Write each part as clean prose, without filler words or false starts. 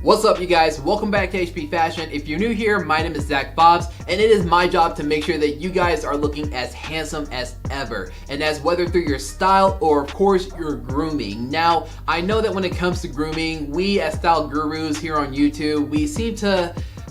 What's up, you guys? Welcome back to HP Fashion. If you're new here, my name is Zach Bobs, and it is my job to make sure that you guys are looking as handsome as ever, and that's whether through your style or, of course, your grooming. Now, I know that when it comes to grooming, we as style gurus here on YouTube,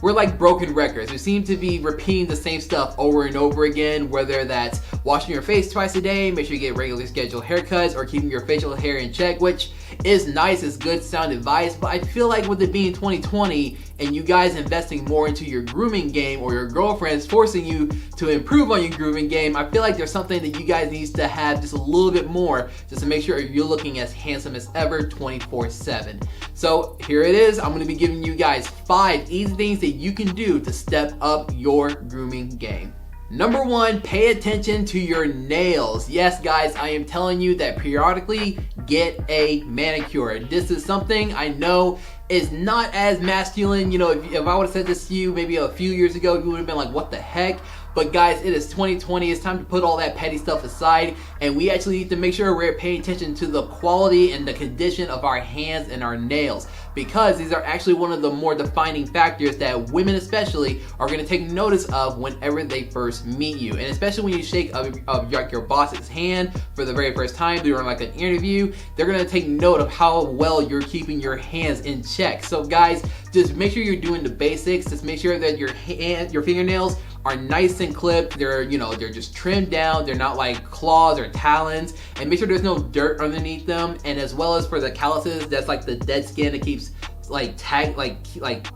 we're like broken records. We seem to be repeating the same stuff over and over again, whether that's washing your face twice a day, make sure you get regularly scheduled haircuts, or keeping your facial hair in check, which is nice, it's good sound advice, but I feel like with it being 2020 and you guys investing more into your grooming game, or your girlfriend's forcing you to improve on your grooming game, I feel like there's something that you guys need to have just a little bit more just to make sure you're looking as handsome as ever 24/7. So here it is. I'm going to be giving you guys 5 easy things that you can do to step up your grooming game. Number 1, pay attention to your nails. Yes, guys, I am telling you that periodically get a manicure. This is something I know is not as masculine. You know, if I would have said this to you maybe a few years ago, you would have been like, what the heck? But guys, it is 2020. It's time to put all that petty stuff aside, and we actually need to make sure we're paying attention to the quality and the condition of our hands and our nails, because these are actually one of the more defining factors that women especially are going to take notice of whenever they first meet you. And especially when you shake your boss's hand for the very first time during like an interview, they're going to take note of how well you're keeping your hands in check. So guys, just make sure you're doing the basics. Just make sure that your fingernails are nice and clipped. They're just trimmed down. They're not like claws or talons, and make sure there's no dirt underneath them. And as well as for the calluses, that's like the dead skin that keeps like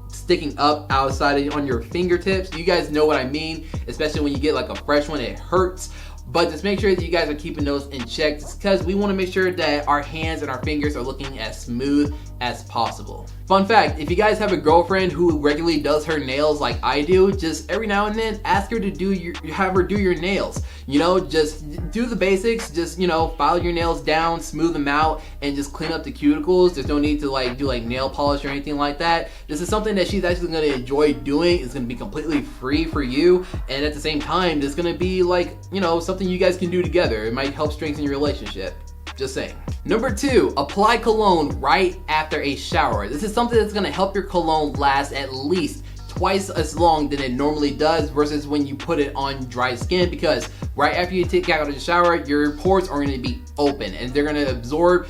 sticking up outside on your fingertips. You guys know what I mean, especially when you get like a fresh one, it hurts. But just make sure that you guys are keeping those in check, because we want to make sure that our hands and our fingers are looking as smooth as possible. Fun fact, if you guys have a girlfriend who regularly does her nails like I do, just every now and then ask her to have her do your nails. You know, just do the basics. Just, you know, file your nails down, smooth them out, and just clean up the cuticles. There's no need to do nail polish or anything like that. This is something that she's actually going to enjoy doing. It's going to be completely free for you, and at the same time, it's going to be like, you know, something you guys can do together. It might help strengthen your relationship. Just saying. Number 2, apply cologne right after a shower. This is something that's going to help your cologne last at least twice as long than it normally does versus when you put it on dry skin, because right after you take out of the shower, your pores are going to be open and they're going to absorb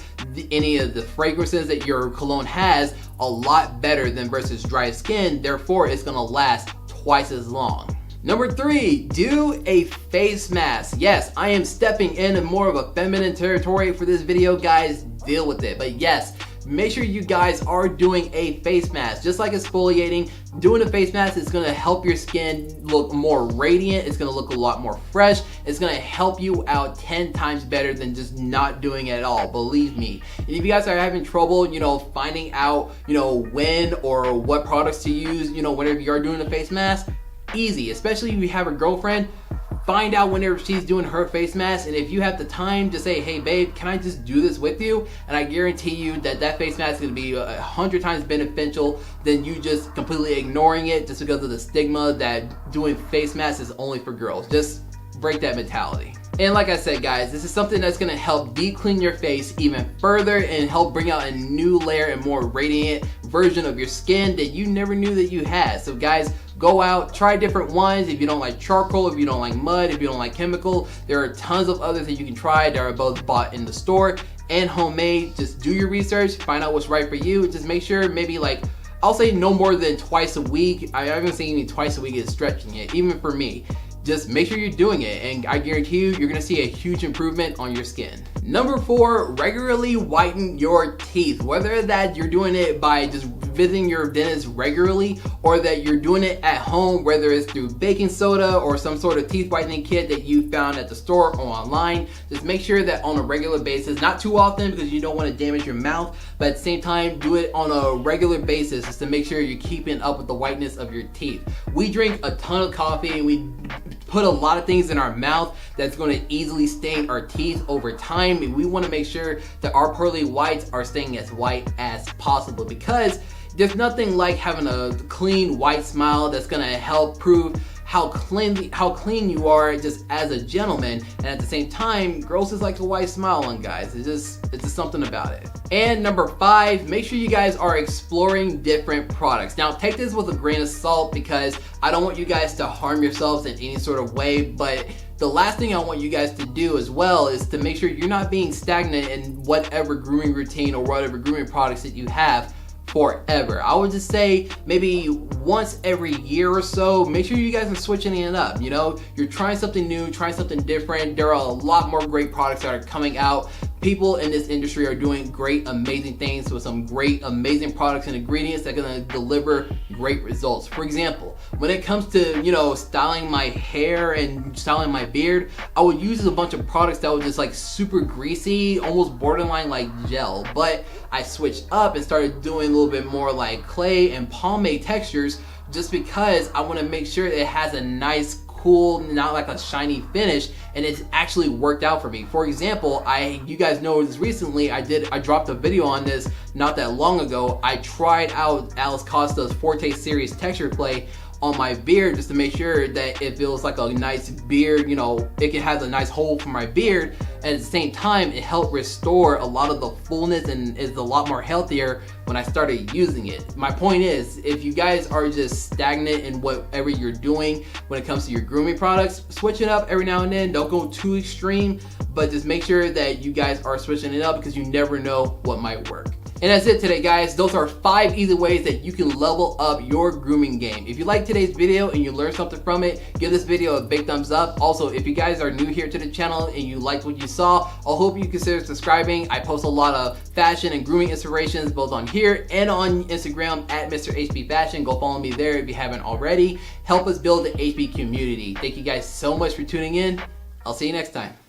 any of the fragrances that your cologne has a lot better than versus dry skin. Therefore, it's going to last twice as long. Number 3, do a face mask. Yes, I am stepping into more of a feminine territory for this video, guys. Deal with it. But yes, make sure you guys are doing a face mask. Just like exfoliating, doing a face mask is going to help your skin look more radiant. It's going to look a lot more fresh. It's going to help you out 10 times better than just not doing it at all. Believe me. And if you guys are having trouble, finding out, when or what products to use, whenever you are doing a face mask, easy. Especially if you have a girlfriend, find out whenever she's doing her face mask, and if you have the time, just say, hey babe, can I just do this with you? And I guarantee you that face mask is going to be 100 times beneficial than you just completely ignoring it just because of the stigma that doing face masks is only for girls. Just break that mentality. And like I said, guys, this is something that's going to help deep clean your face even further and help bring out a new layer and more radiant version of your skin that you never knew that you had. So guys, go out, try different ones. If you don't like charcoal, if you don't like mud, if you don't like chemical, there are tons of others that you can try that are both bought in the store and homemade. Just do your research, find out what's right for you. Just make sure maybe I'll say no more than twice a week. I haven't seen even twice a week is stretching it, even for me. Just make sure you're doing it, and I guarantee you're gonna see a huge improvement on your skin. Number 4, regularly whiten your teeth. Whether that you're doing it by just visiting your dentist regularly, or that you're doing it at home, whether it's through baking soda or some sort of teeth whitening kit that you found at the store or online, just make sure that on a regular basis, not too often because you don't want to damage your mouth, but at the same time, do it on a regular basis just to make sure you're keeping up with the whiteness of your teeth. We drink a ton of coffee and we put a lot of things in our mouth that's going to easily stain our teeth over time, and we want to make sure that our pearly whites are staying as white as possible, because there's nothing like having a clean white smile that's going to help prove how clean you are just as a gentleman, and at the same time, girls just like a white smile on guys. It's just something about it. And number 5, make sure you guys are exploring different products. Now take this with a grain of salt because I don't want you guys to harm yourselves in any sort of way, but the last thing I want you guys to do as well is to make sure you're not being stagnant in whatever grooming routine or whatever grooming products that you have forever. I would just say maybe once every year or so, make sure you guys are switching it up. You know, you're trying something new, trying something different. There are a lot more great products that are coming out. People in this industry are doing great, amazing things with some great, amazing products and ingredients that are going to deliver great results. For example, when it comes to, you know, styling my hair and styling my beard, I would use a bunch of products that were just like super greasy, almost borderline like gel. But I switched up and started doing a little bit more like clay and pomade textures just because I want to make sure it has a nice, cool, not like a shiny finish, and it's actually worked out for me. For example, you guys know this recently, I dropped a video on this not that long ago. I tried out Alice Costa's Forte Series texture clay on my beard just to make sure that it feels like a nice beard, you know, it can have a nice hold for my beard, and at the same time it helped restore a lot of the fullness and is a lot more healthier when I started using it. My point is, if you guys are just stagnant in whatever you're doing when it comes to your grooming products, switch it up every now and then. Don't go too extreme, but just make sure that you guys are switching it up because you never know what might work. And that's it today, guys. Those are 5 easy ways that you can level up your grooming game. If you like today's video and you learned something from it, give this video a big thumbs up. Also, if you guys are new here to the channel and you liked what you saw, I hope you consider subscribing. I post a lot of fashion and grooming inspirations both on here and on Instagram at Mr. HB Fashion. Go follow me there if you haven't already. Help us build the HB community. Thank you guys so much for tuning in. I'll see you next time.